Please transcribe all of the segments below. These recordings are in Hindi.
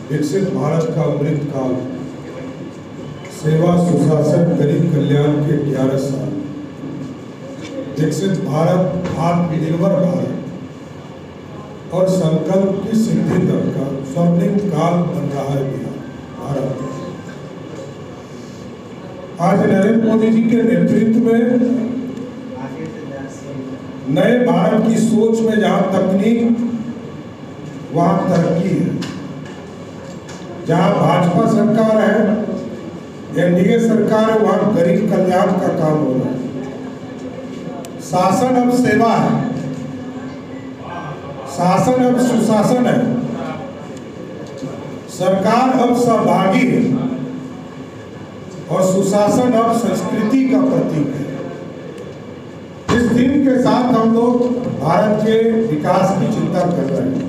विकसित भारत का अमृत काल, सेवा सुशासन गरीब कल्याण के 11 साल, विकसित भारत आत्मनिर्भर भारत और संकल्प की सिद्धि तक का स्वर्णिम काल बन रहा है भारत। आज नरेंद्र मोदी जी के नेतृत्व में नए भारत की सोच में जहां तकनीक वहां तरक्की है, जहां भाजपा सरकार है, एनडीए सरकार है, वहां गरीब कल्याण का काम हो रहा है। शासन अब सेवा है, शासन अब सुशासन है, सरकार अब सहभागी है और सुशासन अब संस्कृति का प्रतीक है। इस दिन के साथ हम लोग भारत के विकास की चिंता कर रहे हैं,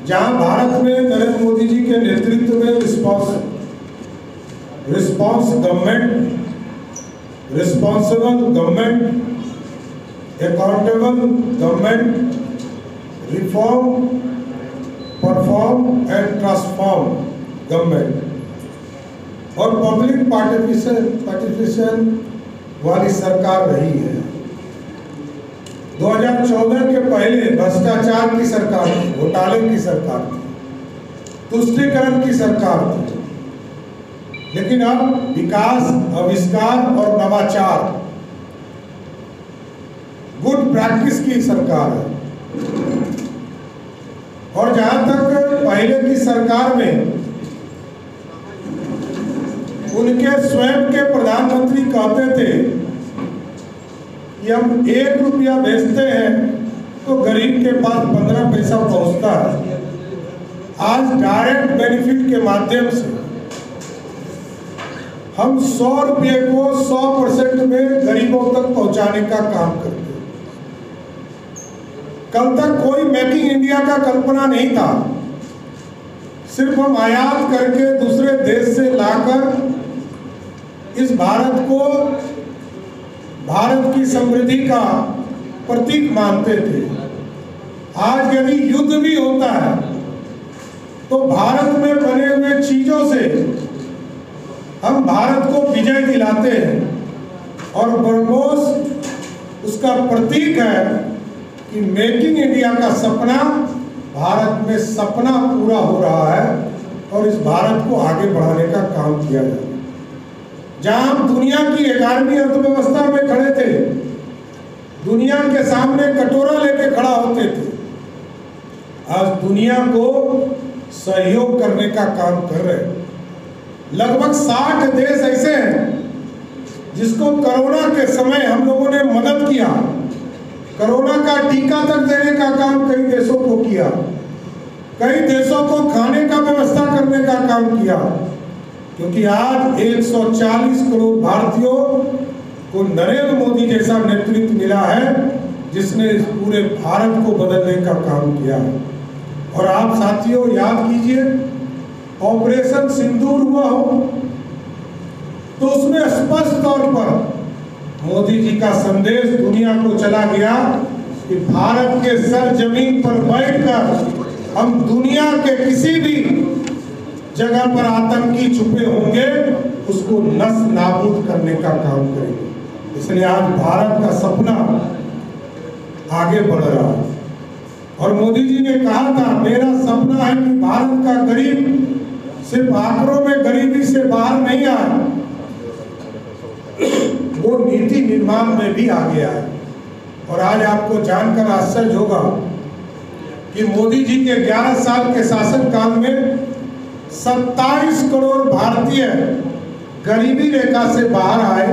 जहां भारत में नरेंद्र मोदी जी के नेतृत्व में response government, responsible government, accountable government, reform, perform and transform government और पब्लिक पार्टिसिपेशन वाली सरकार रही है। 2014 के पहले भ्रष्टाचार की सरकार थी, घोटाले की सरकार थी, तुष्टीकरण की सरकार थी, लेकिन अब विकास, आविष्कार और नवाचार, गुड प्रैक्टिस की सरकार है। और जहां तक पहले की सरकार में उनके स्वयं के प्रधानमंत्री कहते थे कि हम 1 रुपया भेजते हैं तो गरीब के पास 15 पैसा पहुंचता है। आज डायरेक्ट बेनिफिट के माध्यम से हम 100 रुपये को 100% में गरीबों तक पहुंचाने का काम करते हैं। कल तक कोई मेकिंग इंडिया का कल्पना नहीं था, सिर्फ हम आयात करके दूसरे देश से लाकर इस भारत को भारत की समृद्धि का प्रतीक मानते थे। आज यदि युद्ध भी होता है तो भारत में बने हुए चीजों से हम भारत को विजय दिलाते हैं और ब्रह्मोस उसका प्रतीक है कि मेकिंग इंडिया का सपना भारत में सपना पूरा हो रहा है और इस भारत को आगे बढ़ाने का काम किया जाए। जहां हम दुनिया की 11वीं अर्थव्यवस्था में खड़े थे, दुनिया के सामने कटोरा लेके खड़ा होते थे, आज दुनिया को सहयोग करने का काम कर रहे हैं। लगभग 60 देश ऐसे हैं जिसको कोरोना के समय हम लोगों ने मदद किया, कोरोना का टीका तक देने का काम कई देशों को किया, कई देशों को खाने का व्यवस्था करने का काम किया, क्योंकि आज 140 करोड़ भारतीयों को नरेंद्र मोदी जैसा नेतृत्व मिला है जिसने इस पूरे भारत को बदलने का काम किया है। और आप साथियों याद कीजिए, ऑपरेशन सिंदूर हुआ हो तो उसमें स्पष्ट तौर पर मोदी जी का संदेश दुनिया को चला गया कि भारत के सर जमीन पर बैठकर हम दुनिया के किसी भी जगह पर आतंकी छुपे होंगे उसको नस नाबूद करने का काम करेंगे। इसलिए आज भारत का सपना आगे बढ़ रहा है और मोदी जी ने कहा था, मेरा सपना है कि भारत का गरीब सिर्फ आंकड़ों में गरीबी से बाहर नहीं आए, वो नीति निर्माण में भी आगे आए। और आज आपको जानकर आश्चर्य होगा कि मोदी जी के 11 साल के शासनकाल में 27 करोड़ भारतीय गरीबी रेखा से बाहर आए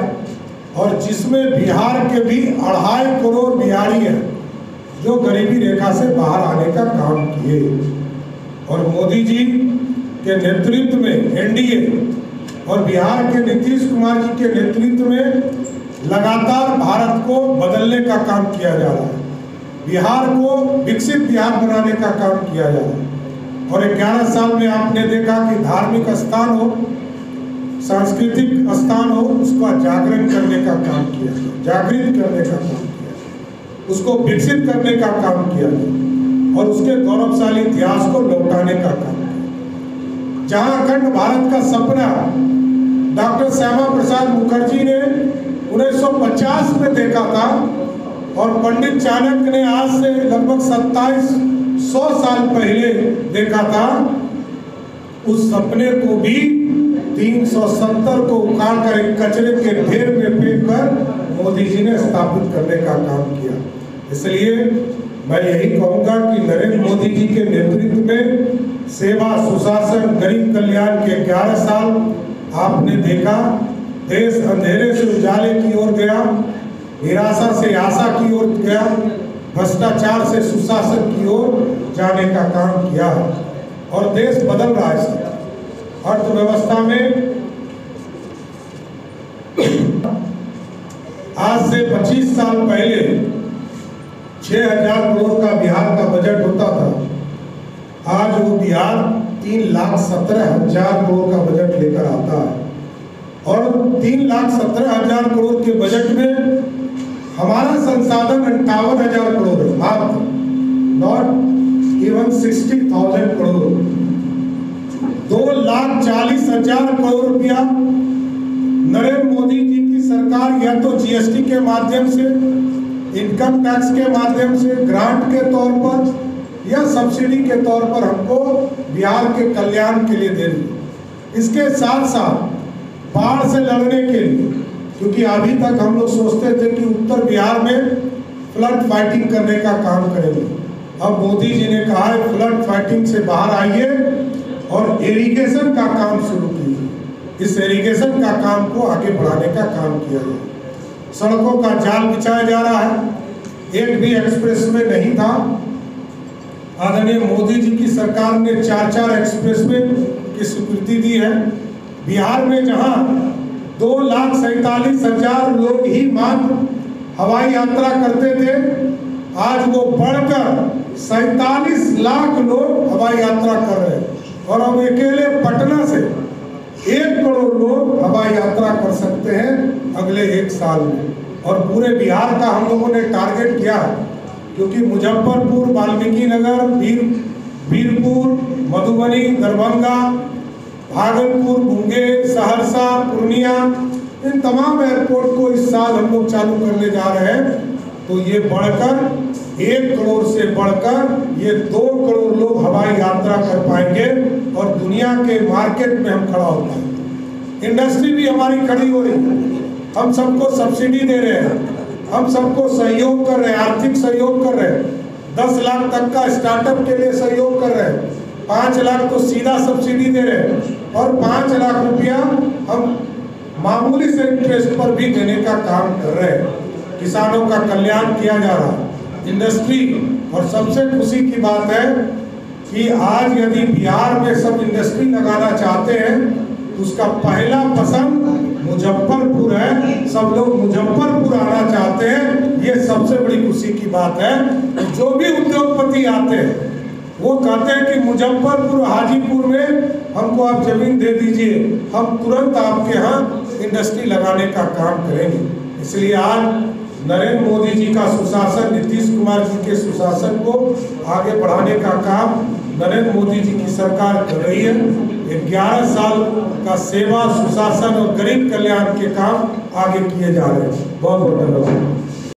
और जिसमें बिहार के भी 2.5 करोड़ बिहारी हैं जो गरीबी रेखा से बाहर आने का काम किए। और मोदी जी के नेतृत्व में एनडीए और बिहार के नीतीश कुमार जी के नेतृत्व में लगातार भारत को बदलने का काम किया जा रहा है, बिहार को विकसित बिहार बनाने का काम किया जा रहा है। और 11 साल में आपने देखा कि धार्मिक स्थान हो, सांस्कृतिक स्थान हो, उसका जागरण करने का काम किया, जागृत करने का काम किया, उसको विकसित करने का काम किया और उसके गौरवशाली इतिहास को लौटाने का काम किया। जहां अखंड भारत का सपना डॉक्टर श्यामा प्रसाद मुखर्जी ने 1950 में देखा था और पंडित चाणक्य ने आज से लगभग 2700 साल पहले देखा था, उस सपने को भी 370 को उखाड़कर एक कचरे के ढेर में फेंककर मोदी जी ने स्थापित करने का काम किया। इसलिए मैं यही कहूंगा कि नरेंद्र मोदी जी के नेतृत्व में सेवा, सुशासन, गरीब कल्याण के 11 साल आपने देखा। देश अंधेरे से उजाले की ओर गया, निराशा से आशा की ओर गया, भ्रष्टाचार से सुशासन की ओर जाने का काम किया है और देश बदल रहा है। अर्थव्यवस्था में आज से 25 साल पहले 6000 करोड़ का बिहार का बजट होता था। आज वो बिहार 3,17,000 करोड़ का बजट लेकर आता है और 3,17,000 करोड़ के बजट में हमारा संसाधन 58,000 करोड़ है, मात्र नॉट इवन 60,000 करोड़। 2,40,000 करोड़ रुपया नरेंद्र मोदी जी की सरकार या तो जीएसटी के माध्यम से, इनकम टैक्स के माध्यम से, ग्रांट के तौर पर या सब्सिडी के तौर पर हमको बिहार के कल्याण के लिए दे रही है। इसके साथ साथ बाढ़ से लड़ने के लिए, क्योंकि अभी तक हम लोग सोचते थे कि उत्तर बिहार में फ्लड फाइटिंग करने का काम करेंगे, अब मोदी जी ने कहा है फ्लड फाइटिंग से बाहर आइए और इरिगेशन का काम शुरू कीजिए। इस इरिगेशन का काम को आगे बढ़ाने का काम किया जाए। सड़कों का जाल बिछाया जा रहा है, एक भी एक्सप्रेसवे नहीं था। आदरणीय मोदी जी की सरकार ने 4 एक्सप्रेसवे की स्वीकृति दी है। बिहार में जहां 2,47,000 लोग ही मात्र हवाई यात्रा करते थे, आज वो बढ़कर 47 लाख लोग हवाई यात्रा कर रहे हैं और अब अकेले पटना से 1 करोड़ लोग हवाई यात्रा कर सकते हैं अगले 1 साल में। और पूरे बिहार का हम लोगों ने टारगेट किया है, क्योंकि मुजफ्फरपुर, वाल्मीकि नगर, वीरपुर, मधुबनी, दरभंगा, भागलपुर, मुंगेर, सहरसा, पूर्णिया, इन तमाम एयरपोर्ट को इस साल हम लोग चालू करने जा रहे हैं। तो ये बढ़कर 1 करोड़ से बढ़कर ये 2 करोड़ लोग हवाई यात्रा कर पाएंगे और दुनिया के मार्केट में हम खड़ा हो पाएंगे। इंडस्ट्री भी हमारी खड़ी हो रही है, हम सबको सब्सिडी दे रहे हैं, हम सबको सहयोग कर रहे हैं, आर्थिक सहयोग कर रहे हैं। 10 लाख तक का स्टार्टअप के लिए सहयोग कर रहे हैं, 5 लाख तो सीधा सब्सिडी दे रहे हैं और 5 लाख रुपया हम मामूली से इंटरेस्ट पर भी देने का काम कर रहे हैं। किसानों का कल्याण किया जा रहा है, इंडस्ट्री। और सबसे खुशी की बात है कि आज यदि बिहार में सब इंडस्ट्री लगाना चाहते हैं तो उसका पहला पसंद मुजफ्फरपुर है। सब लोग मुजफ्फरपुर आना चाहते हैं, ये सबसे बड़ी खुशी की बात है। जो भी उद्योगपति आते हैं वो कहते हैं कि मुजफ्फरपुर, हाजीपुर में हमको आप जमीन दे दीजिए, हम तुरंत आपके यहाँ इंडस्ट्री लगाने का काम करेंगे। इसलिए आज नरेंद्र मोदी जी का सुशासन, नीतीश कुमार जी के सुशासन को आगे बढ़ाने का काम नरेंद्र मोदी जी की सरकार कर रही है। 11 साल का सेवा, सुशासन और गरीब कल्याण के काम आगे किए जा रहे हैं। बहुत बहुत धन्यवाद।